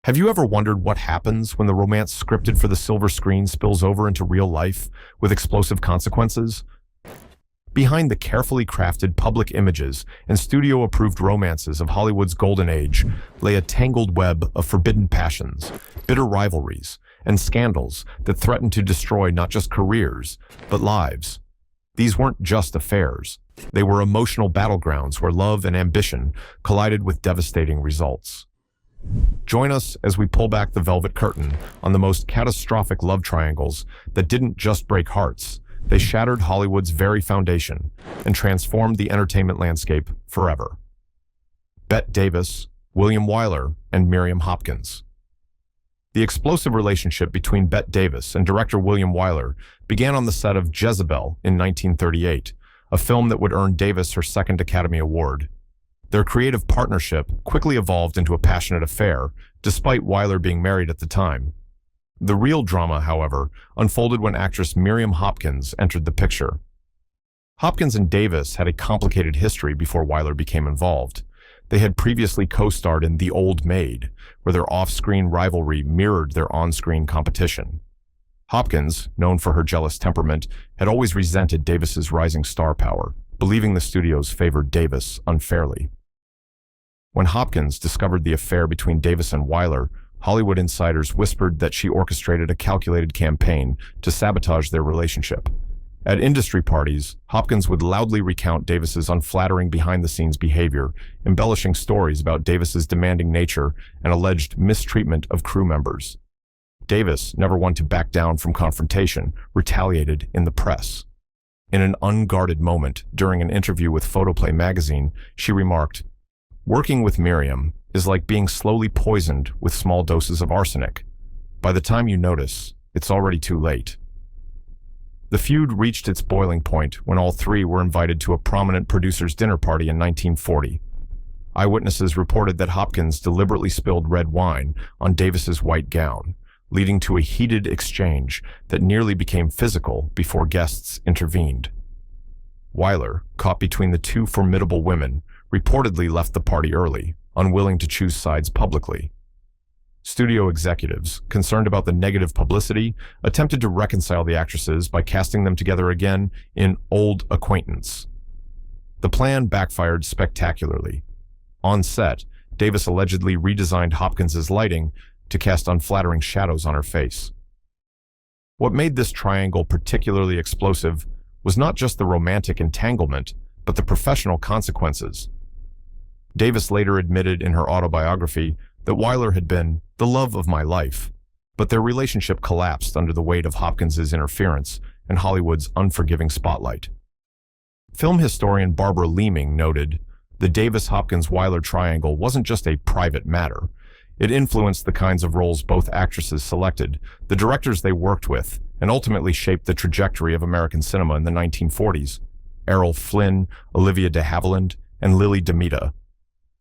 Have you ever wondered what happens when the romance scripted for the silver screen spills over into real life with explosive consequences? Behind the carefully crafted public images and studio-approved romances of Hollywood's golden age lay a tangled web of forbidden passions, bitter rivalries, and scandals that threatened to destroy not just careers, but lives. These weren't just affairs. They were emotional battlegrounds where love and ambition collided with devastating results. Join us as we pull back the velvet curtain on the most catastrophic love triangles that didn't just break hearts. They shattered Hollywood's very foundation and transformed the entertainment landscape forever. Bette Davis, William Wyler, and Miriam Hopkins. The explosive relationship between Bette Davis and director William Wyler began on the set of Jezebel in 1938, a film that would earn Davis her second Academy Award. Their creative partnership quickly evolved into a passionate affair, despite Wyler being married at the time. The real drama, however, unfolded when actress Miriam Hopkins entered the picture. Hopkins and Davis had a complicated history before Wyler became involved. They had previously co-starred in The Old Maid, where their off-screen rivalry mirrored their on-screen competition. Hopkins, known for her jealous temperament, had always resented Davis's rising star power, believing the studios favored Davis unfairly. When Hopkins discovered the affair between Davis and Wyler, Hollywood insiders whispered that she orchestrated a calculated campaign to sabotage their relationship. At industry parties, Hopkins would loudly recount Davis's unflattering behind-the-scenes behavior, embellishing stories about Davis's demanding nature and alleged mistreatment of crew members. Davis, never one to back down from confrontation, retaliated in the press. In an unguarded moment during an interview with Photoplay magazine, she remarked, "Working with Miriam is like being slowly poisoned with small doses of arsenic. By the time you notice, it's already too late." The feud reached its boiling point when all three were invited to a prominent producer's dinner party in 1940. Eyewitnesses reported that Hopkins deliberately spilled red wine on Davis's white gown, leading to a heated exchange that nearly became physical before guests intervened. Wyler, caught between the two formidable women, reportedly left the party early, unwilling to choose sides publicly. Studio executives, concerned about the negative publicity, attempted to reconcile the actresses by casting them together again in Old Acquaintance. The plan backfired spectacularly. On set, Davis allegedly redesigned Hopkins's lighting to cast unflattering shadows on her face. What made this triangle particularly explosive was not just the romantic entanglement, but the professional consequences. Davis later admitted in her autobiography that Wyler had been the love of my life, but their relationship collapsed under the weight of Hopkins's interference and Hollywood's unforgiving spotlight. Film historian Barbara Leeming noted, "The Davis-Hopkins-Wyler triangle wasn't just a private matter. It influenced the kinds of roles both actresses selected, the directors they worked with, and ultimately shaped the trajectory of American cinema in the 1940s. Errol Flynn, Olivia de Havilland, and Lily DeMita.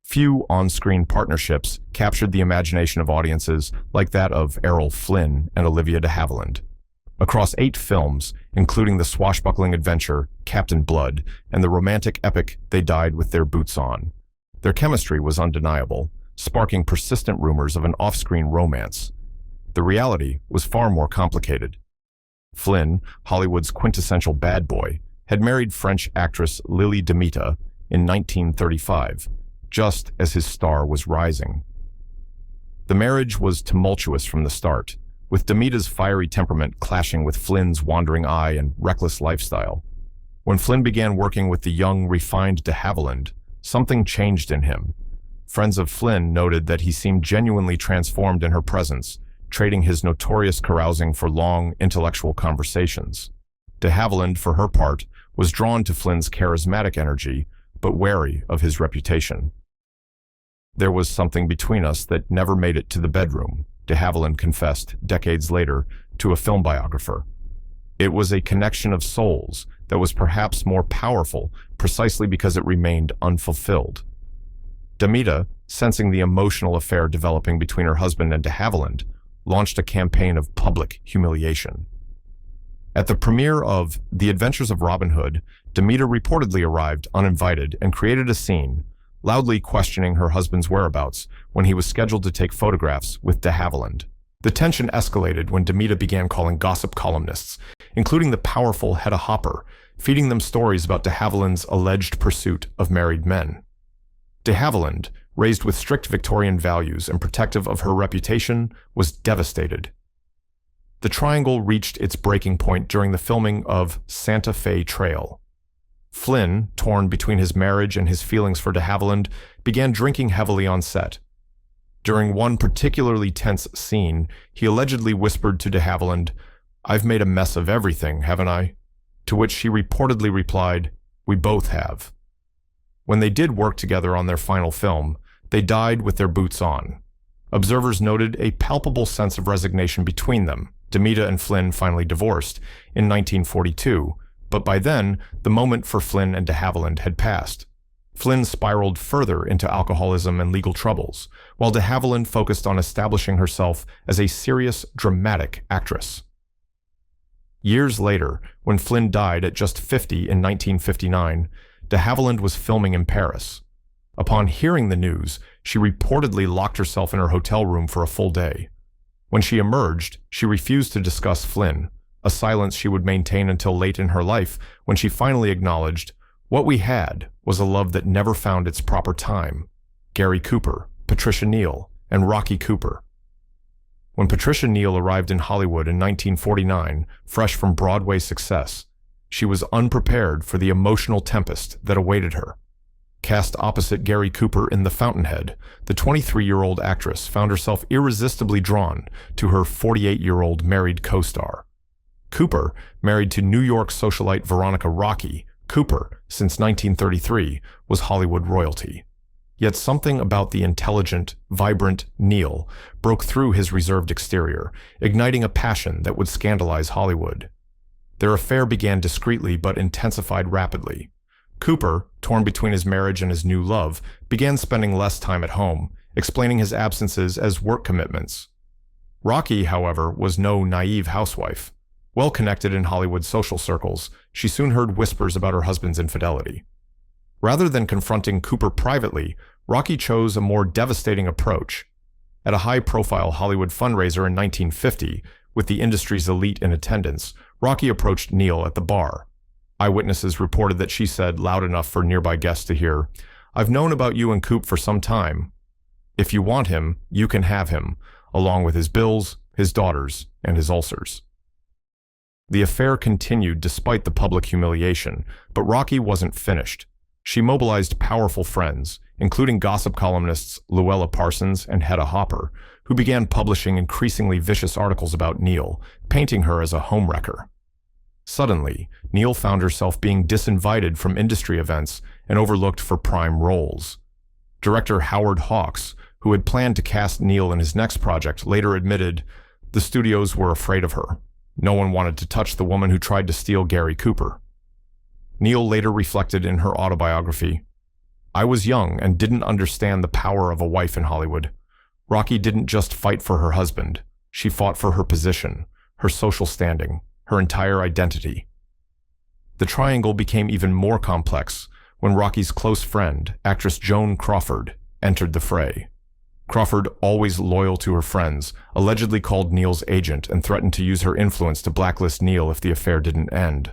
Few on-screen partnerships captured the imagination of audiences like that of Errol Flynn and Olivia de Havilland. Across 8 films, including the swashbuckling adventure Captain Blood and the romantic epic They Died with Their Boots On, their chemistry was undeniable, sparking persistent rumors of an off-screen romance. The reality was far more complicated. Flynn, Hollywood's quintessential bad boy, had married French actress Lily DeMita in 1935, just as his star was rising. The marriage was tumultuous from the start, with DeMita's fiery temperament clashing with Flynn's wandering eye and reckless lifestyle. When Flynn began working with the young, refined de Havilland, something changed in him. Friends of Flynn noted that he seemed genuinely transformed in her presence, trading his notorious carousing for long, intellectual conversations. De Havilland, for her part, was drawn to Flynn's charismatic energy, but wary of his reputation. "There was something between us that never made it to the bedroom," de Havilland confessed decades later to a film biographer. "It was a connection of souls that was perhaps more powerful precisely because it remained unfulfilled." DeMita, sensing the emotional affair developing between her husband and de Havilland, launched a campaign of public humiliation. At the premiere of The Adventures of Robin Hood, DeMita reportedly arrived uninvited and created a scene, loudly questioning her husband's whereabouts when he was scheduled to take photographs with de Havilland. The tension escalated when Demita began calling gossip columnists, including the powerful Hedda Hopper, feeding them stories about de Havilland's alleged pursuit of married men. De Havilland, raised with strict Victorian values and protective of her reputation, was devastated. The triangle reached its breaking point during the filming of Santa Fe Trail. Flynn, torn between his marriage and his feelings for de Havilland, began drinking heavily on set. During one particularly tense scene, he allegedly whispered to de Havilland, "I've made a mess of everything, haven't I?" To which she reportedly replied, "We both have." When they did work together on their final film, they died with their boots on. Observers noted a palpable sense of resignation between them. Demita and Flynn finally divorced in 1942, but by then, the moment for Flynn and de Havilland had passed. Flynn spiraled further into alcoholism and legal troubles, while de Havilland focused on establishing herself as a serious, dramatic actress. Years later, when Flynn died at just 50 in 1959, de Havilland was filming in Paris. Upon hearing the news, she reportedly locked herself in her hotel room for a full day. When she emerged, she refused to discuss Flynn, a silence she would maintain until late in her life when she finally acknowledged, "What we had was a love that never found its proper time." Gary Cooper, Patricia Neal, and Rocky Cooper. When Patricia Neal arrived in Hollywood in 1949, fresh from Broadway success, she was unprepared for the emotional tempest that awaited her. Cast opposite Gary Cooper in The Fountainhead, the 23-year-old actress found herself irresistibly drawn to her 48-year-old married co-star. Cooper, married to New York socialite Veronica Rocky, Cooper, since 1933, was Hollywood royalty. Yet something about the intelligent, vibrant Neal broke through his reserved exterior, igniting a passion that would scandalize Hollywood. Their affair began discreetly but intensified rapidly. Cooper, torn between his marriage and his new love, began spending less time at home, explaining his absences as work commitments. Rocky, however, was no naive housewife. Well connected in Hollywood social circles, she soon heard whispers about her husband's infidelity. Rather than confronting Cooper privately, Rocky chose a more devastating approach. At a high-profile Hollywood fundraiser in 1950, with the industry's elite in attendance, Rocky approached Neal at the bar. Eyewitnesses reported that she said, loud enough for nearby guests to hear, "I've known about you and Coop for some time. If you want him, you can have him, along with his bills, his daughters, and his ulcers." The affair continued despite the public humiliation, but Rocky wasn't finished. She mobilized powerful friends, including gossip columnists Luella Parsons and Hedda Hopper, who began publishing increasingly vicious articles about Neal, painting her as a homewrecker. Suddenly, Neal found herself being disinvited from industry events and overlooked for prime roles. Director Howard Hawks, who had planned to cast Neal in his next project, later admitted, "The studios were afraid of her. No one wanted to touch the woman who tried to steal Gary Cooper." Neal later reflected in her autobiography, "I was young and didn't understand the power of a wife in Hollywood. Rocky didn't just fight for her husband. She fought for her position, her social standing, her entire identity." The triangle became even more complex when Rocky's close friend, actress Joan Crawford, entered the fray. Crawford, always loyal to her friends, allegedly called Neal's agent and threatened to use her influence to blacklist Neal if the affair didn't end.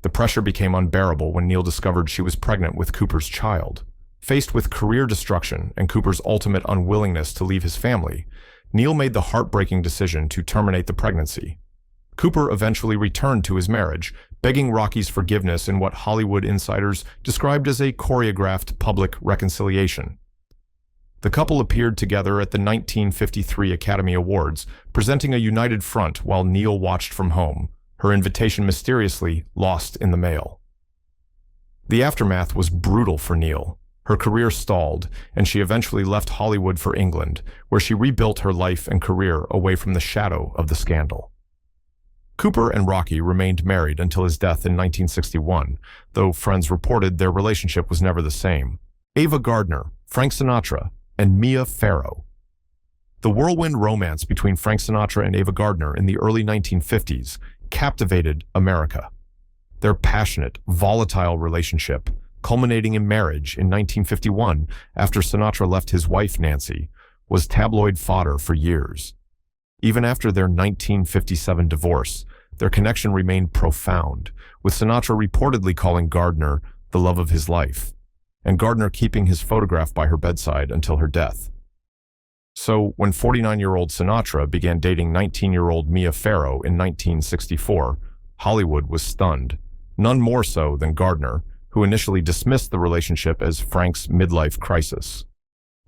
The pressure became unbearable when Neal discovered she was pregnant with Cooper's child. Faced with career destruction and Cooper's ultimate unwillingness to leave his family, Neal made the heartbreaking decision to terminate the pregnancy. Cooper eventually returned to his marriage, begging Rocky's forgiveness in what Hollywood insiders described as a choreographed public reconciliation. The couple appeared together at the 1953 Academy Awards, presenting a united front while Neal watched from home, her invitation mysteriously lost in the mail. The aftermath was brutal for Neal. Her career stalled, and she eventually left Hollywood for England, where she rebuilt her life and career away from the shadow of the scandal. Cooper and Rocky remained married until his death in 1961, though friends reported their relationship was never the same. Ava Gardner, Frank Sinatra, and Mia Farrow. The whirlwind romance between Frank Sinatra and Ava Gardner in the early 1950s captivated America. Their passionate, volatile relationship, culminating in marriage in 1951 after Sinatra left his wife Nancy, was tabloid fodder for years. Even after their 1957 divorce, their connection remained profound, with Sinatra reportedly calling Gardner the love of his life, and Gardner keeping his photograph by her bedside until her death. So, when 49-year-old Sinatra began dating 19-year-old Mia Farrow in 1964, Hollywood was stunned, none more so than Gardner, who initially dismissed the relationship as Frank's midlife crisis.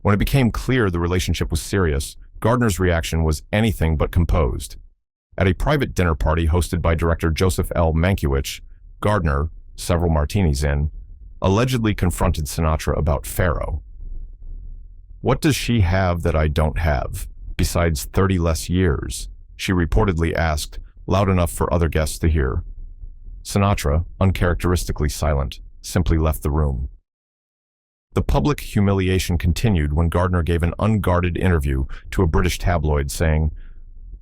When it became clear the relationship was serious, Gardner's reaction was anything but composed. At a private dinner party hosted by director Joseph L. Mankiewicz, Gardner, several martinis in, allegedly confronted Sinatra about Farrow. "What does she have that I don't have, besides 30 less years?" she reportedly asked, loud enough for other guests to hear. Sinatra, uncharacteristically silent, simply left the room. The public humiliation continued when Gardner gave an unguarded interview to a British tabloid saying,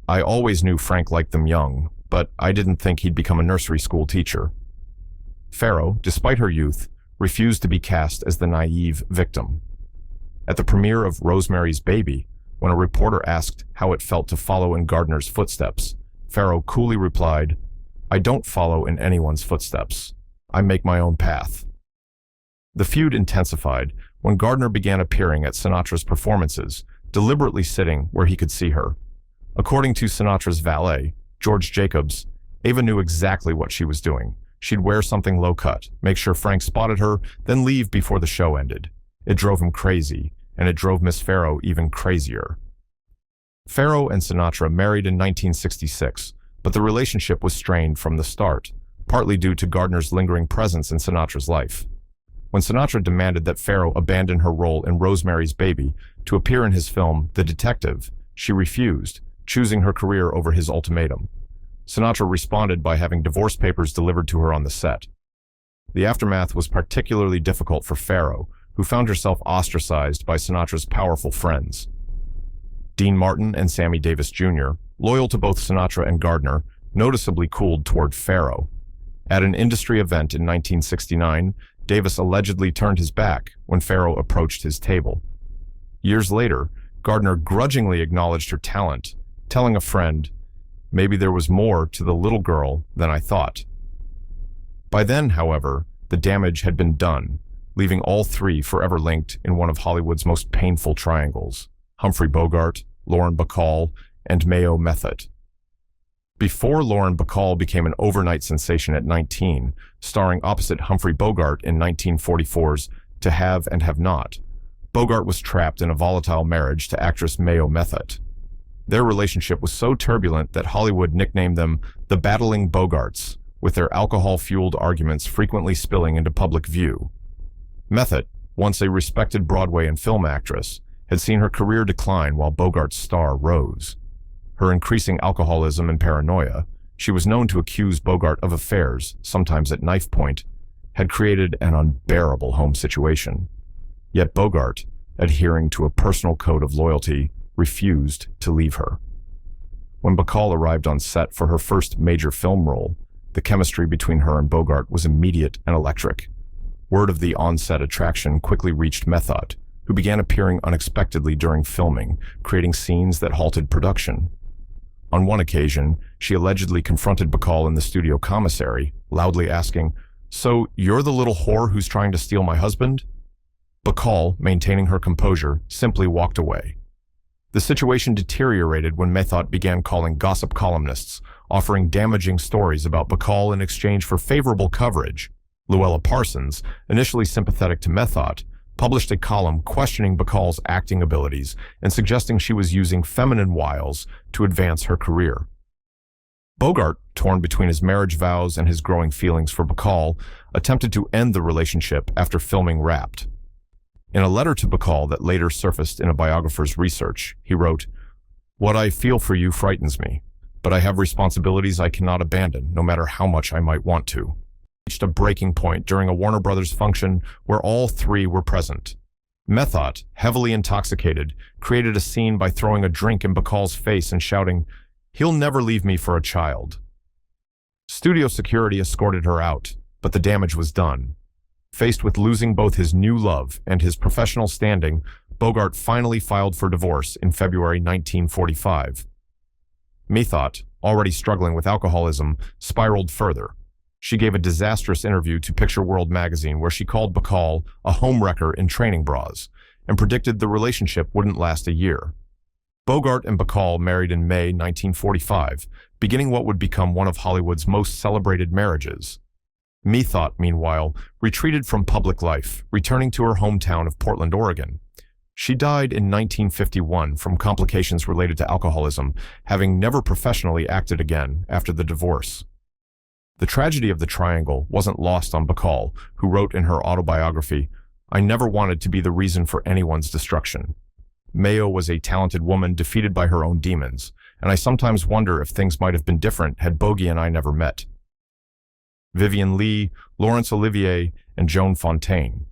"I always knew Frank liked them young, but I didn't think he'd become a nursery school teacher." Farrow, despite her youth, refused to be cast as the naive victim. At the premiere of Rosemary's Baby, when a reporter asked how it felt to follow in Gardner's footsteps, Farrow coolly replied, "I don't follow in anyone's footsteps. I make my own path." The feud intensified when Gardner began appearing at Sinatra's performances, deliberately sitting where he could see her. According to Sinatra's valet, George Jacobs, Ava knew exactly what she was doing. She'd wear something low-cut, make sure Frank spotted her, then leave before the show ended. It drove him crazy, and it drove Miss Farrow even crazier. Farrow and Sinatra married in 1966, but the relationship was strained from the start, partly due to Gardner's lingering presence in Sinatra's life. When Sinatra demanded that Farrow abandon her role in Rosemary's Baby to appear in his film The Detective, she refused, choosing her career over his ultimatum. Sinatra responded by having divorce papers delivered to her on the set. The aftermath was particularly difficult for Farrow, who found herself ostracized by Sinatra's powerful friends. Dean Martin and Sammy Davis Jr., loyal to both Sinatra and Gardner, noticeably cooled toward Farrow. At an industry event in 1969, Davis allegedly turned his back when Farrow approached his table. Years later, Gardner grudgingly acknowledged her talent, telling a friend, "Maybe there was more to the little girl than I thought." By then, however, the damage had been done, leaving all three forever linked in one of Hollywood's most painful triangles: Humphrey Bogart, Lauren Bacall, and Mayo Method. Before Lauren Bacall became an overnight sensation at 19, starring opposite Humphrey Bogart in 1944's To Have and Have Not, Bogart was trapped in a volatile marriage to actress Mayo Method. Their relationship was so turbulent that Hollywood nicknamed them the Battling Bogarts, with their alcohol-fueled arguments frequently spilling into public view. Method, once a respected Broadway and film actress, had seen her career decline while Bogart's star rose. Her increasing alcoholism and paranoia, she was known to accuse Bogart of affairs, sometimes at knife point, had created an unbearable home situation. Yet Bogart, adhering to a personal code of loyalty, refused to leave her. When Bacall arrived on set for her first major film role, the chemistry between her and Bogart was immediate and electric. Word of the on-set attraction quickly reached Method, who began appearing unexpectedly during filming, creating scenes that halted production. On one occasion, she allegedly confronted Bacall in the studio commissary, loudly asking, "So you're the little whore who's trying to steal my husband?" Bacall, maintaining her composure, simply walked away. The situation deteriorated when Method began calling gossip columnists, offering damaging stories about Bacall in exchange for favorable coverage. Luella Parsons, initially sympathetic to Method, published a column questioning Bacall's acting abilities and suggesting she was using feminine wiles to advance her career. Bogart, torn between his marriage vows and his growing feelings for Bacall, attempted to end the relationship after filming Wrapped. In a letter to Bacall that later surfaced in a biographer's research, he wrote, "What I feel for you frightens me, but I have responsibilities I cannot abandon, no matter how much I might want to." Reached a breaking point during a Warner Brothers function where all three were present. Method, heavily intoxicated, created a scene by throwing a drink in Bacall's face and shouting, "He'll never leave me for a child." Studio security escorted her out, but the damage was done. Faced with losing both his new love and his professional standing, Bogart finally filed for divorce in February 1945. Methot, already struggling with alcoholism, spiraled further. She gave a disastrous interview to Picture World magazine where she called Bacall a homewrecker in training bras and predicted the relationship wouldn't last a year. Bogart and Bacall married in May 1945, beginning what would become one of Hollywood's most celebrated marriages. Methot, meanwhile, retreated from public life, returning to her hometown of Portland, Oregon. She died in 1951 from complications related to alcoholism, having never professionally acted again after the divorce. The tragedy of the triangle wasn't lost on Bacall, who wrote in her autobiography, "I never wanted to be the reason for anyone's destruction. Mayo was a talented woman defeated by her own demons, and I sometimes wonder if things might have been different had Bogey and I never met." Vivien Leigh, Laurence Olivier, and Joan Fontaine.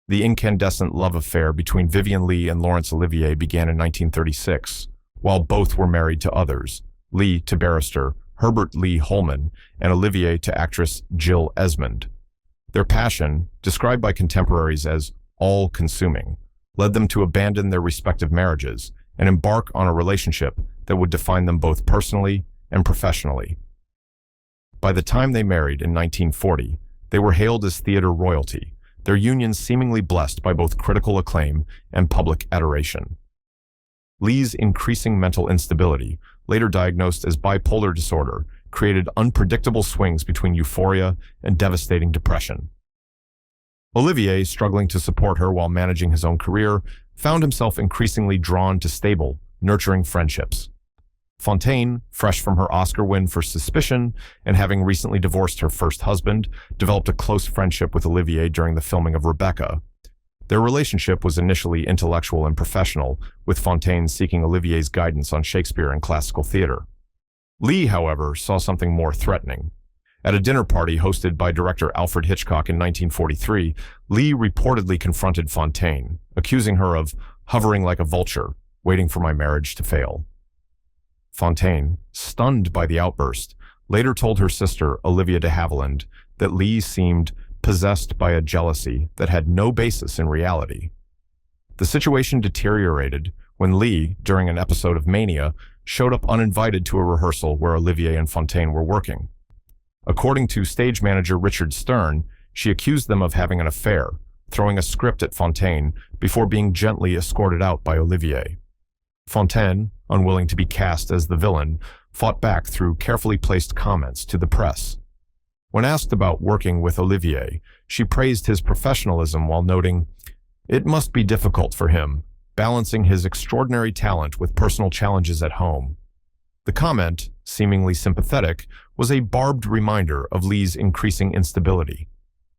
The incandescent love affair between Vivien Leigh and Laurence Olivier began in 1936, while both were married to others, Leigh to barrister Herbert Lee Holman and Olivier to actress Jill Esmond. Their passion, described by contemporaries as all-consuming, led them to abandon their respective marriages and embark on a relationship that would define them both personally and professionally. By the time they married in 1940, they were hailed as theater royalty, their union seemingly blessed by both critical acclaim and public adoration. Leigh's increasing mental instability, later diagnosed as bipolar disorder, created unpredictable swings between euphoria and devastating depression. Olivier, struggling to support her while managing his own career, found himself increasingly drawn to stable, nurturing friendships. Fontaine, fresh from her Oscar win for Suspicion and having recently divorced her first husband, developed a close friendship with Olivier during the filming of Rebecca. Their relationship was initially intellectual and professional, with Fontaine seeking Olivier's guidance on Shakespeare and classical theater. Leigh, however, saw something more threatening. At a dinner party hosted by director Alfred Hitchcock in 1943, Leigh reportedly confronted Fontaine, accusing her of hovering like a vulture, waiting for my marriage to fail. Fontaine, stunned by the outburst, later told her sister, Olivia de Havilland, that Leigh seemed possessed by a jealousy that had no basis in reality. The situation deteriorated when Leigh, during an episode of Mania, showed up uninvited to a rehearsal where Olivier and Fontaine were working. According to stage manager Richard Stern, she accused them of having an affair, throwing a script at Fontaine before being gently escorted out by Olivier. Fontaine, unwilling to be cast as the villain, fought back through carefully placed comments to the press. When asked about working with Olivier, she praised his professionalism while noting, "It must be difficult for him, balancing his extraordinary talent with personal challenges at home." The comment, seemingly sympathetic, was a barbed reminder of Leigh's increasing instability.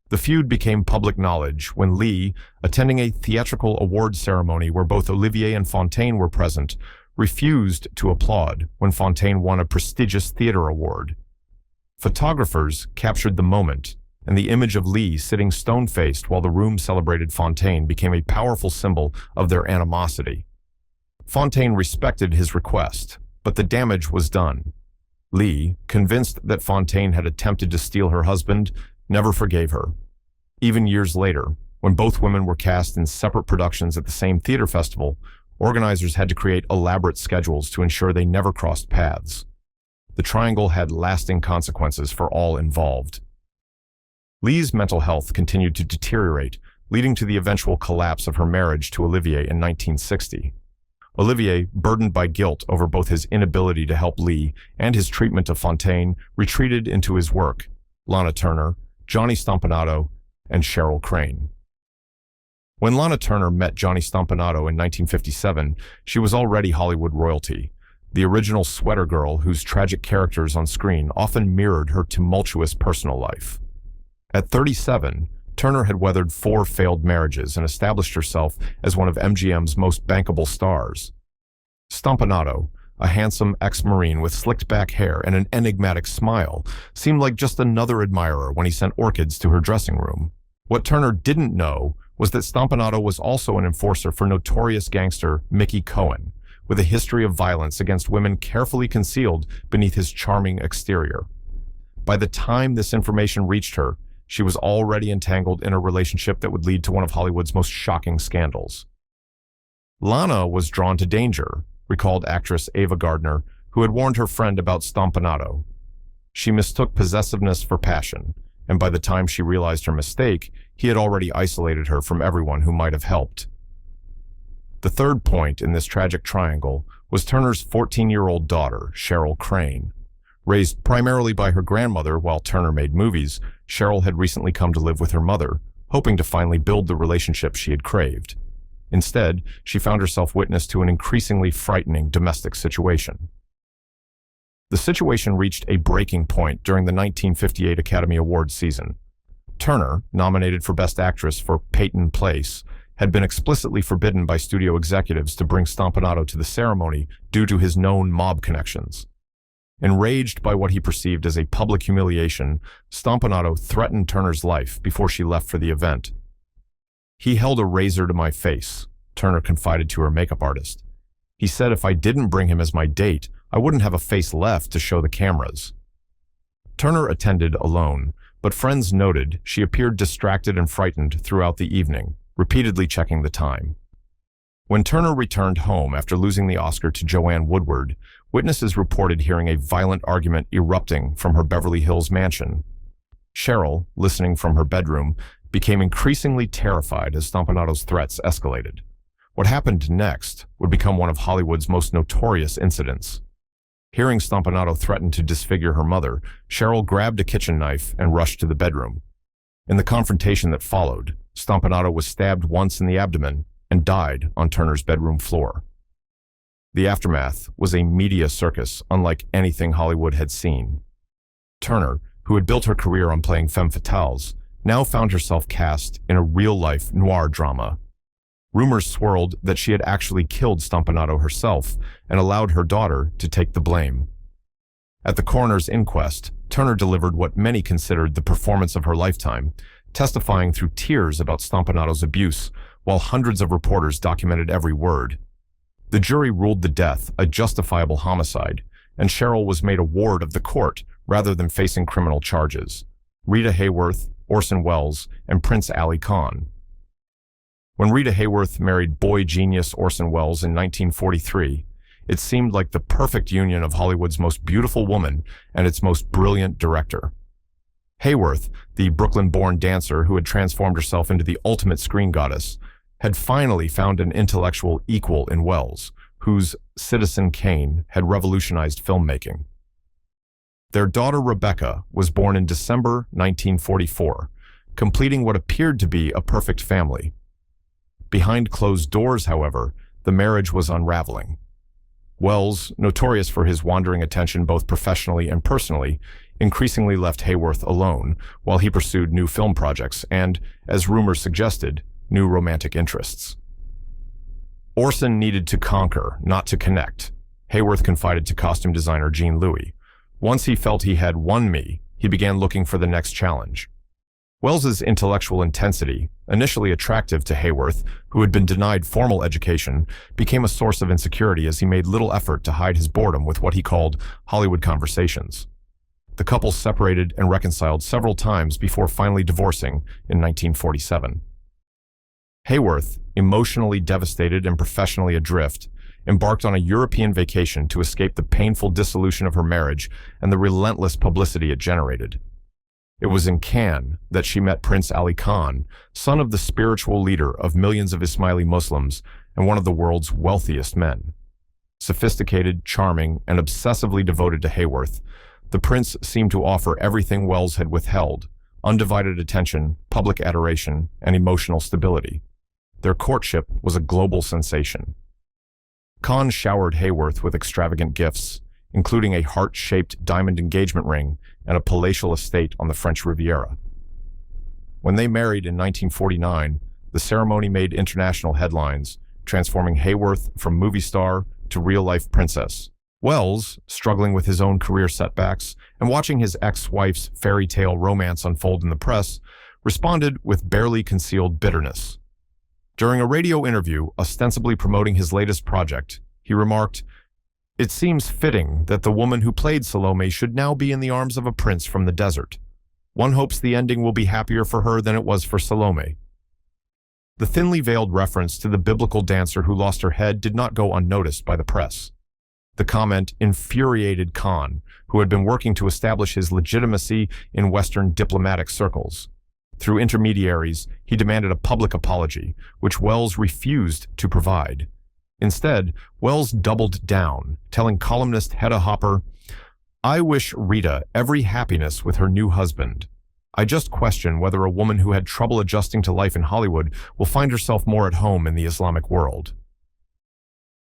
The feud became public knowledge when Leigh, attending a theatrical awards ceremony where both Olivier and Fontaine were present, refused to applaud when Fontaine won a prestigious theater award. Photographers captured the moment, and the image of Leigh sitting stone-faced while the room celebrated Fontaine became a powerful symbol of their animosity. Fontaine respected his request, but the damage was done. Leigh, convinced that Fontaine had attempted to steal her husband, never forgave her. Even years later, when both women were cast in separate productions at the same theater festival, organizers had to create elaborate schedules to ensure they never crossed paths. The triangle had lasting consequences for all involved. Leigh's mental health continued to deteriorate, leading to the eventual collapse of her marriage to Olivier in 1960. Olivier, burdened by guilt over both his inability to help Leigh and his treatment of Fontaine, retreated into his work, Lana Turner, Johnny Stompanato, and Cheryl Crane. When Lana Turner met Johnny Stompanato in 1957, she was already Hollywood royalty, the original sweater girl whose tragic characters on screen often mirrored her tumultuous personal life. At 37, Turner had weathered 4 failed marriages and established herself as one of MGM's most bankable stars. Stompanato, a handsome ex-Marine with slicked-back hair and an enigmatic smile, seemed like just another admirer when he sent orchids to her dressing room. What Turner didn't know was that Stompanato was also an enforcer for notorious gangster Mickey Cohen, with a history of violence against women carefully concealed beneath his charming exterior. By the time this information reached her, she was already entangled in a relationship that would lead to one of Hollywood's most shocking scandals. Lana was drawn to danger, recalled actress Ava Gardner, who had warned her friend about Stompanato. She mistook possessiveness for passion, and by the time she realized her mistake, he had already isolated her from everyone who might have helped. The third point in this tragic triangle was Turner's 14-year-old daughter, Cheryl Crane. Raised primarily by her grandmother while Turner made movies, Cheryl had recently come to live with her mother, hoping to finally build the relationship she had craved. Instead, she found herself witness to an increasingly frightening domestic situation. The situation reached a breaking point during the 1958 Academy Awards season. Turner, nominated for Best Actress for Peyton Place, had been explicitly forbidden by studio executives to bring Stompanato to the ceremony due to his known mob connections. Enraged by what he perceived as a public humiliation, Stompanato threatened Turner's life before she left for the event. "He held a razor to my face," Turner confided to her makeup artist. "He said if I didn't bring him as my date, I wouldn't have a face left to show the cameras." Turner attended alone, but friends noted she appeared distracted and frightened throughout the evening, repeatedly checking the time. When Turner returned home after losing the Oscar to Joanne Woodward, witnesses reported hearing a violent argument erupting from her Beverly Hills mansion. Cheryl, listening from her bedroom, became increasingly terrified as Stompanato's threats escalated. What happened next would become one of Hollywood's most notorious incidents. Hearing Stompanato threaten to disfigure her mother, Cheryl grabbed a kitchen knife and rushed to the bedroom. In the confrontation that followed, Stompanato was stabbed once in the abdomen and died on Turner's bedroom floor. The aftermath was a media circus unlike anything Hollywood had seen. Turner, who had built her career on playing femme fatales, now found herself cast in a real-life noir drama. Rumors swirled that she had actually killed Stompanato herself and allowed her daughter to take the blame. At the coroner's inquest, Turner delivered what many considered the performance of her lifetime, testifying through tears about Stompanato's abuse, while hundreds of reporters documented every word. The jury ruled the death a justifiable homicide, and Cheryl was made a ward of the court rather than facing criminal charges. Rita Hayworth, Orson Welles, and Prince Ali Khan. When Rita Hayworth married boy genius Orson Welles in 1943, it seemed like the perfect union of Hollywood's most beautiful woman and its most brilliant director. Hayworth, the Brooklyn-born dancer who had transformed herself into the ultimate screen goddess, had finally found an intellectual equal in Welles, whose Citizen Kane had revolutionized filmmaking. Their daughter Rebecca was born in December 1944, completing what appeared to be a perfect family. Behind closed doors, however, the marriage was unraveling. Welles, notorious for his wandering attention both professionally and personally, increasingly left Hayworth alone while he pursued new film projects and, as rumors suggested, new romantic interests. Orson needed to conquer, not to connect, Hayworth confided to costume designer Jean Louis. Once he felt he had won me, he began looking for the next challenge. Welles's intellectual intensity, initially attractive to Hayworth, who had been denied formal education, became a source of insecurity as he made little effort to hide his boredom with what he called Hollywood conversations. The couple separated and reconciled several times before finally divorcing in 1947. Hayworth, emotionally devastated and professionally adrift, embarked on a European vacation to escape the painful dissolution of her marriage and the relentless publicity it generated. It was in Cannes that she met Prince Ali Khan, son of the spiritual leader of millions of Ismaili Muslims and one of the world's wealthiest men. Sophisticated, charming, and obsessively devoted to Hayworth, the prince seemed to offer everything Welles had withheld: undivided attention, public adoration, and emotional stability. Their courtship was a global sensation. Khan showered Hayworth with extravagant gifts, including a heart-shaped diamond engagement ring and a palatial estate on the French Riviera. When they married in 1949, the ceremony made international headlines, transforming Hayworth from movie star to real-life princess. Welles, struggling with his own career setbacks and watching his ex-wife's fairy tale romance unfold in the press, responded with barely concealed bitterness. During a radio interview ostensibly promoting his latest project, he remarked, "It seems fitting that the woman who played Salome should now be in the arms of a prince from the desert." One hopes the ending will be happier for her than it was for Salome. The thinly veiled reference to the biblical dancer who lost her head did not go unnoticed by the press. The comment infuriated Khan, who had been working to establish his legitimacy in Western diplomatic circles. Through intermediaries, he demanded a public apology, which Wells refused to provide. Instead, Wells doubled down, telling columnist Hedda Hopper, "I wish Rita every happiness with her new husband. I just question whether a woman who had trouble adjusting to life in Hollywood will find herself more at home in the Islamic world."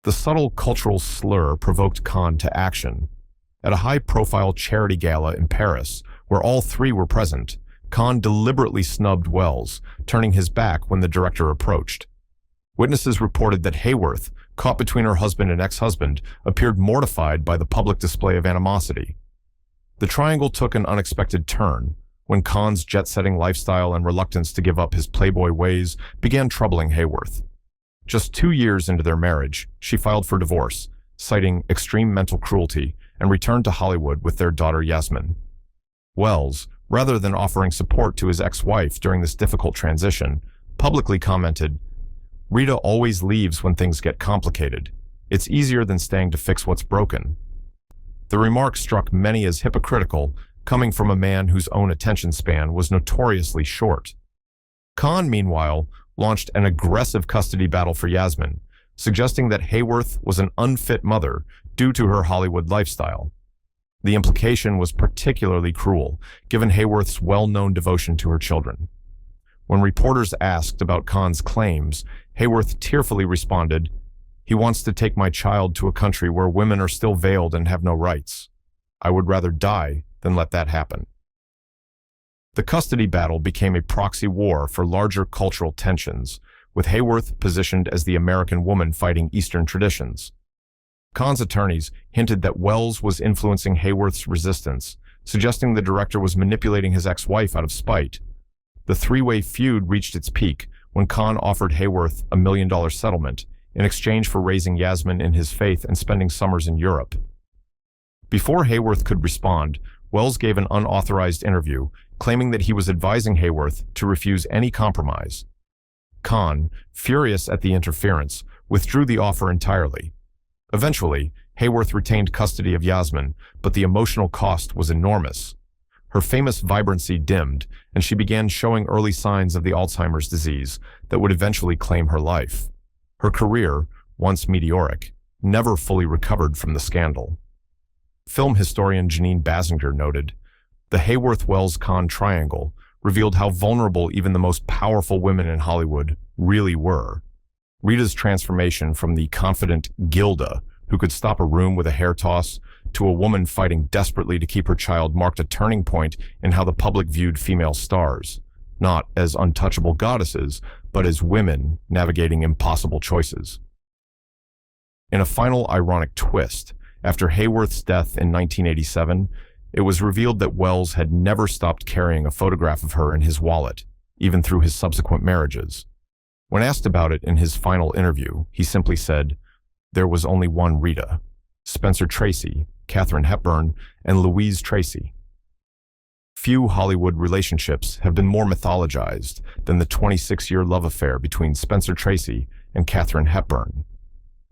The subtle cultural slur provoked Khan to action. At a high-profile charity gala in Paris, where all three were present, Khan deliberately snubbed Wells, turning his back when the director approached. Witnesses reported that Hayworth, caught between her husband and ex-husband, appeared mortified by the public display of animosity. The triangle took an unexpected turn when Khan's jet-setting lifestyle and reluctance to give up his playboy ways began troubling Hayworth. Just 2 years into their marriage, she filed for divorce, citing extreme mental cruelty, and returned to Hollywood with their daughter Yasmin. Wells, rather than offering support to his ex-wife during this difficult transition, publicly commented, "Rita always leaves when things get complicated. It's easier than staying to fix what's broken." The remark struck many as hypocritical, coming from a man whose own attention span was notoriously short. Khan, meanwhile, launched an aggressive custody battle for Yasmin, suggesting that Hayworth was an unfit mother due to her Hollywood lifestyle. The implication was particularly cruel, given Hayworth's well-known devotion to her children. When reporters asked about Khan's claims, Hayworth tearfully responded, "He wants to take my child to a country where women are still veiled and have no rights. I would rather die than let that happen." The custody battle became a proxy war for larger cultural tensions, with Hayworth positioned as the American woman fighting Eastern traditions. Khan's attorneys hinted that Wells was influencing Hayworth's resistance, suggesting the director was manipulating his ex-wife out of spite. The three-way feud reached its peak when Khan offered Hayworth a $1 million settlement in exchange for raising Yasmin in his faith and spending summers in Europe. Before Hayworth could respond, Wells gave an unauthorized interview, claiming that he was advising Hayworth to refuse any compromise. Khan, furious at the interference, withdrew the offer entirely. Eventually, Hayworth retained custody of Yasmin, but the emotional cost was enormous. Her famous vibrancy dimmed, and she began showing early signs of the Alzheimer's disease that would eventually claim her life. Her career, once meteoric, never fully recovered from the scandal. Film historian Janine Basinger noted, "The Hayworth-Wells-Khan triangle revealed how vulnerable even the most powerful women in Hollywood really were." Rita's transformation from the confident Gilda, who could stop a room with a hair toss, to a woman fighting desperately to keep her child marked a turning point in how the public viewed female stars, not as untouchable goddesses, but as women navigating impossible choices. In a final ironic twist, after Hayworth's death in 1987, it was revealed that Wells had never stopped carrying a photograph of her in his wallet, even through his subsequent marriages. When asked about it in his final interview, he simply said, "There was only one Rita, Spencer Tracy, Katharine Hepburn, and Louise Tracy." Few Hollywood relationships have been more mythologized than the 26-year love affair between Spencer Tracy and Katharine Hepburn.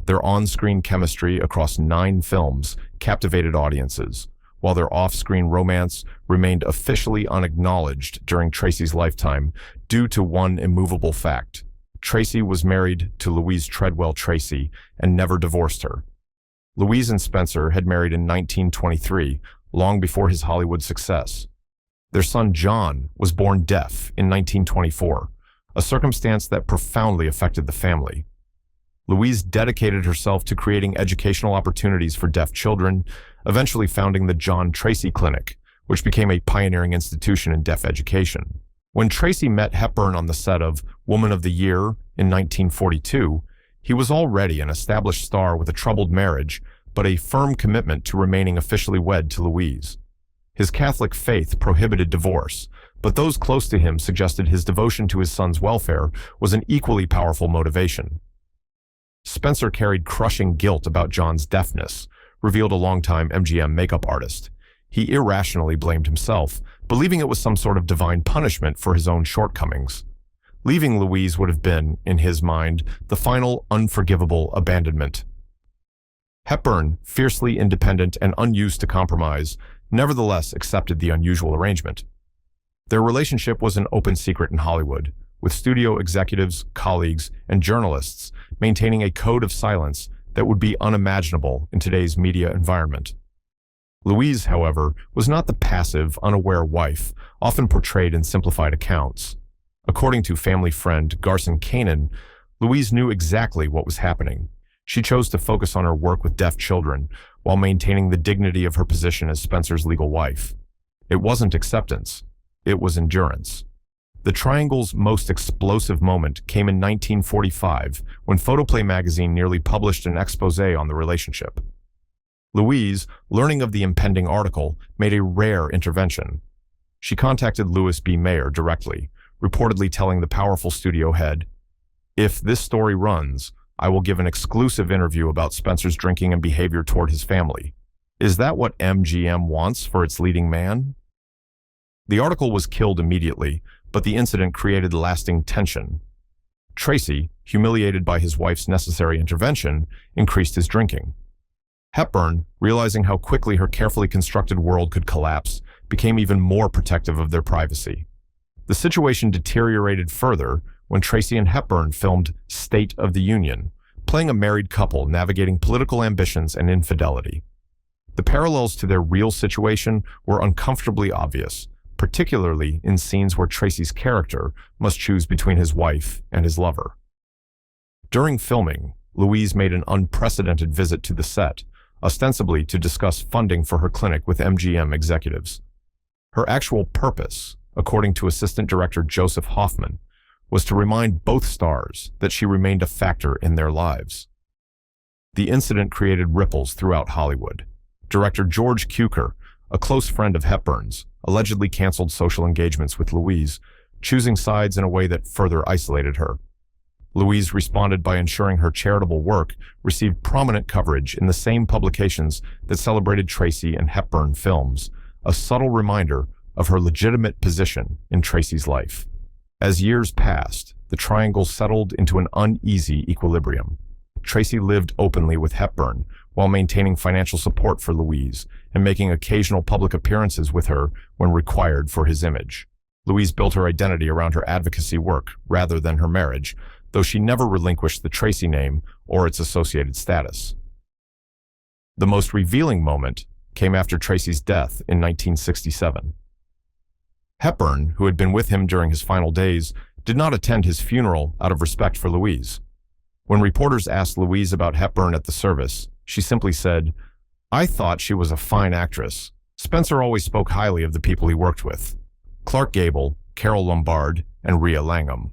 Their on-screen chemistry across 9 films captivated audiences, while their off-screen romance remained officially unacknowledged during Tracy's lifetime due to one immovable fact: Tracy was married to Louise Treadwell Tracy and never divorced her. Louise and Spencer had married in 1923, long before his Hollywood success. Their son John was born deaf in 1924, a circumstance that profoundly affected the family. Louise dedicated herself to creating educational opportunities for deaf children, eventually founding the John Tracy Clinic, which became a pioneering institution in deaf education. When Tracy met Hepburn on the set of Woman of the Year in 1942, he was already an established star with a troubled marriage, but a firm commitment to remaining officially wed to Louise. His Catholic faith prohibited divorce, but those close to him suggested his devotion to his son's welfare was an equally powerful motivation. Spencer carried crushing guilt about John's deafness, revealed a longtime MGM makeup artist. He irrationally blamed himself, believing it was some sort of divine punishment for his own shortcomings. Leaving Louise would have been, in his mind, the final unforgivable abandonment. Hepburn, fiercely independent and unused to compromise, nevertheless accepted the unusual arrangement. Their relationship was an open secret in Hollywood, with studio executives, colleagues, and journalists maintaining a code of silence that would be unimaginable in today's media environment. Louise, however, was not the passive, unaware wife often portrayed in simplified accounts. According to family friend Garson Kanin, Louise knew exactly what was happening. She chose to focus on her work with deaf children while maintaining the dignity of her position as Spencer's legal wife. It wasn't acceptance, it was endurance. The triangle's most explosive moment came in 1945 when Photoplay magazine nearly published an expose on the relationship. Louise, learning of the impending article, made a rare intervention. She contacted Louis B. Mayer directly, reportedly telling the powerful studio head, "If this story runs, I will give an exclusive interview about Spencer's drinking and behavior toward his family. Is that what MGM wants for its leading man?" The article was killed immediately, but the incident created lasting tension. Tracy, humiliated by his wife's necessary intervention, increased his drinking. Hepburn, realizing how quickly her carefully constructed world could collapse, became even more protective of their privacy. The situation deteriorated further when Tracy and Hepburn filmed State of the Union, playing a married couple navigating political ambitions and infidelity. The parallels to their real situation were uncomfortably obvious, particularly in scenes where Tracy's character must choose between his wife and his lover. During filming, Louise made an unprecedented visit to the set, ostensibly to discuss funding for her clinic with MGM executives. Her actual purpose, according to assistant director Joseph Hoffman, was to remind both stars that she remained a factor in their lives. The incident created ripples throughout Hollywood. Director George Cukor, a close friend of Hepburn's, allegedly canceled social engagements with Louise, choosing sides in a way that further isolated her. Louise responded by ensuring her charitable work received prominent coverage in the same publications that celebrated Tracy and Hepburn films, a subtle reminder of her legitimate position in Tracy's life. As years passed, the triangle settled into an uneasy equilibrium. Tracy lived openly with Hepburn while maintaining financial support for Louise and making occasional public appearances with her when required for his image. Louise built her identity around her advocacy work rather than her marriage, though she never relinquished the Tracy name or its associated status. The most revealing moment came after Tracy's death in 1967. Hepburn, who had been with him during his final days, did not attend his funeral out of respect for Louise. When reporters asked Louise about Hepburn at the service, she simply said, "I thought she was a fine actress. Spencer always spoke highly of the people he worked with: Clark Gable, Carole Lombard, and Rhea Langham."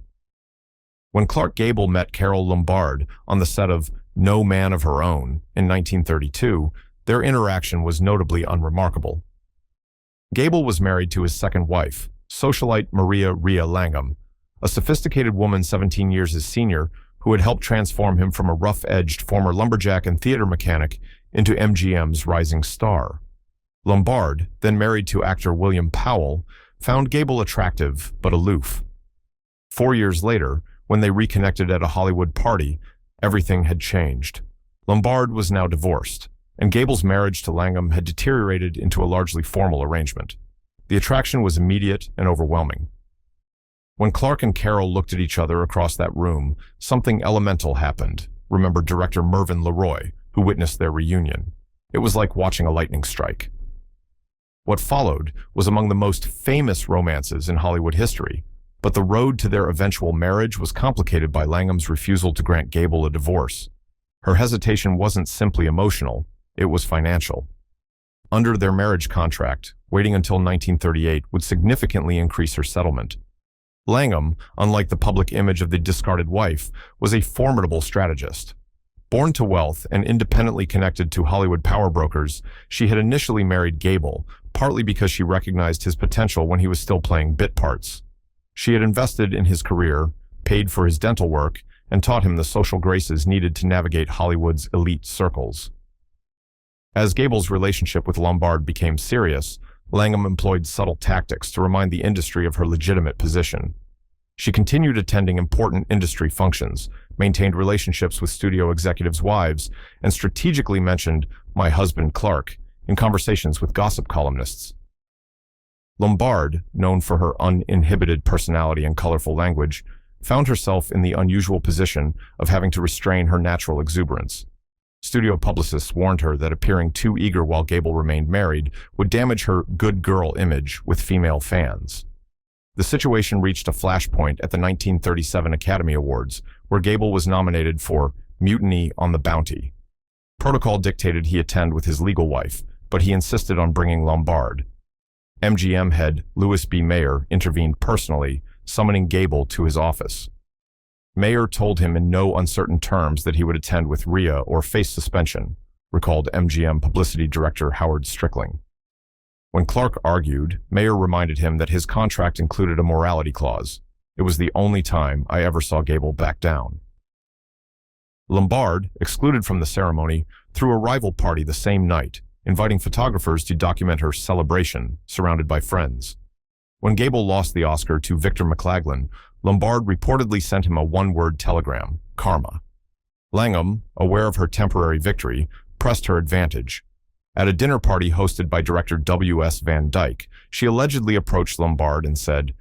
When Clark Gable met Carole Lombard on the set of No Man of Her Own in 1932, their interaction was notably unremarkable. Gable was married to his second wife, socialite Maria Rhea Langham, a sophisticated woman 17 years his senior who had helped transform him from a rough-edged former lumberjack and theater mechanic into MGM's rising star. Lombard, then married to actor William Powell, found Gable attractive but aloof. 4 years later, when they reconnected at a Hollywood party, everything had changed. Lombard was now divorced, and Gable's marriage to Langham had deteriorated into a largely formal arrangement. The attraction was immediate and overwhelming. When Clark and Carole looked at each other across that room, something elemental happened, remembered director Mervyn LeRoy, who witnessed their reunion. It was like watching a lightning strike. What followed was among the most famous romances in Hollywood history, but the road to their eventual marriage was complicated by Langham's refusal to grant Gable a divorce. Her hesitation wasn't simply emotional, it was financial. Under their marriage contract, waiting until 1938 would significantly increase her settlement. Langham, unlike the public image of the discarded wife, was a formidable strategist. Born to wealth and independently connected to Hollywood power brokers, she had initially married Gable, partly because she recognized his potential when he was still playing bit parts. She had invested in his career, paid for his dental work, and taught him the social graces needed to navigate Hollywood's elite circles. As Gable's relationship with Lombard became serious, Langham employed subtle tactics to remind the industry of her legitimate position. She continued attending important industry functions, maintained relationships with studio executives' wives, and strategically mentioned "my husband Clark" in conversations with gossip columnists. Lombard, known for her uninhibited personality and colorful language, found herself in the unusual position of having to restrain her natural exuberance. Studio publicists warned her that appearing too eager while Gable remained married would damage her good girl image with female fans. The situation reached a flashpoint at the 1937 Academy Awards, where Gable was nominated for Mutiny on the Bounty. Protocol dictated he attend with his legal wife, but he insisted on bringing Lombard. MGM head Louis B. Mayer intervened personally, summoning Gable to his office. Mayer told him in no uncertain terms that he would attend with RIA or face suspension, recalled MGM publicity director Howard Strickling. When Clark argued, Mayer reminded him that his contract included a morality clause. It was the only time I ever saw Gable back down. Lombard, excluded from the ceremony, threw a rival party the same night, inviting photographers to document her celebration, surrounded by friends. When Gable lost the Oscar to Victor McLaglen, Lombard reportedly sent him a one-word telegram, karma. Langham, aware of her temporary victory, pressed her advantage. At a dinner party hosted by director W.S. Van Dyke, she allegedly approached Lombard and said,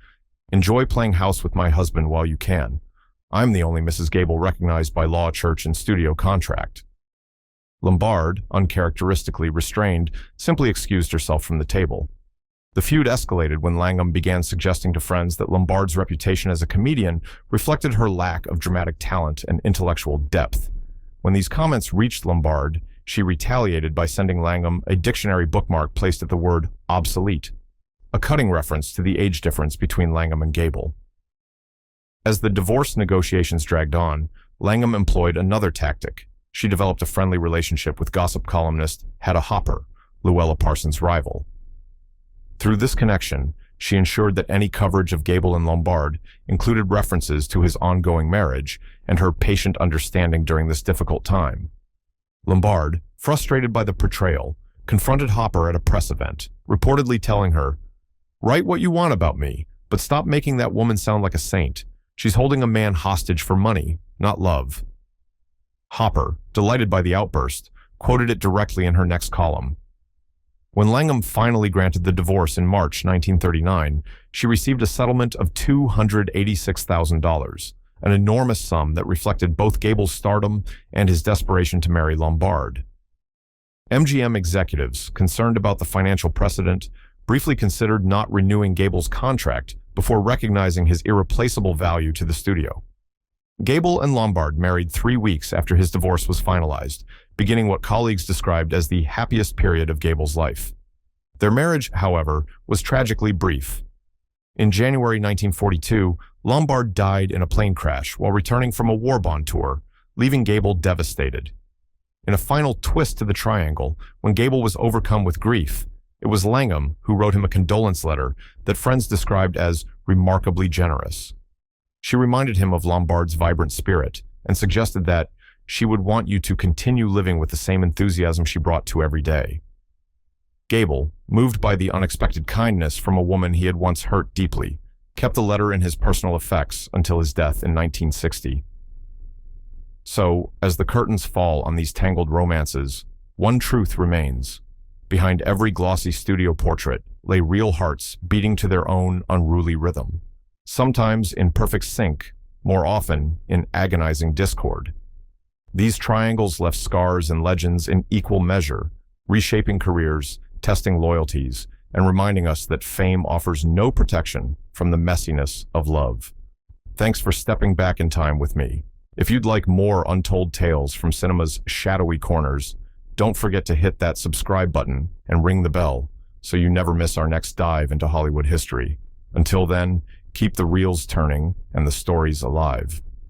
"Enjoy playing house with my husband while you can. I'm the only Mrs. Gable recognized by law, church, and studio contract." Lombard, uncharacteristically restrained, simply excused herself from the table. The feud escalated when Langham began suggesting to friends that Lombard's reputation as a comedian reflected her lack of dramatic talent and intellectual depth. When these comments reached Lombard, she retaliated by sending Langham a dictionary bookmark placed at the word obsolete, a cutting reference to the age difference between Langham and Gable. As the divorce negotiations dragged on, Langham employed another tactic. She developed a friendly relationship with gossip columnist Hedda Hopper, Luella Parsons' rival. Through this connection, she ensured that any coverage of Gable and Lombard included references to his ongoing marriage and her patient understanding during this difficult time. Lombard, frustrated by the portrayal, confronted Hopper at a press event, reportedly telling her, "Write what you want about me, but stop making that woman sound like a saint. She's holding a man hostage for money, not love." Hopper, delighted by the outburst, quoted it directly in her next column. When Langham finally granted the divorce in March 1939, she received a settlement of $286,000, an enormous sum that reflected both Gable's stardom and his desperation to marry Lombard. MGM executives, concerned about the financial precedent, briefly considered not renewing Gable's contract before recognizing his irreplaceable value to the studio. Gable and Lombard married 3 weeks after his divorce was finalized, beginning what colleagues described as the happiest period of Gable's life. Their marriage, however, was tragically brief. In January 1942, Lombard died in a plane crash while returning from a war bond tour, leaving Gable devastated. In a final twist to the triangle, when Gable was overcome with grief, it was Langham who wrote him a condolence letter that friends described as remarkably generous. She reminded him of Lombard's vibrant spirit and suggested that she would want you to continue living with the same enthusiasm she brought to every day. Gable, moved by the unexpected kindness from a woman he had once hurt deeply, kept the letter in his personal effects until his death in 1960. So, as the curtains fall on these tangled romances, one truth remains. Behind every glossy studio portrait lay real hearts beating to their own unruly rhythm, sometimes in perfect sync, more often in agonizing discord. These triangles left scars and legends in equal measure, reshaping careers, testing loyalties, and reminding us that fame offers no protection from the messiness of love. Thanks for stepping back in time with me. If you'd like more untold tales from cinema's shadowy corners, don't forget to hit that subscribe button and ring the bell so you never miss our next dive into Hollywood history. Until then, keep the reels turning and the stories alive.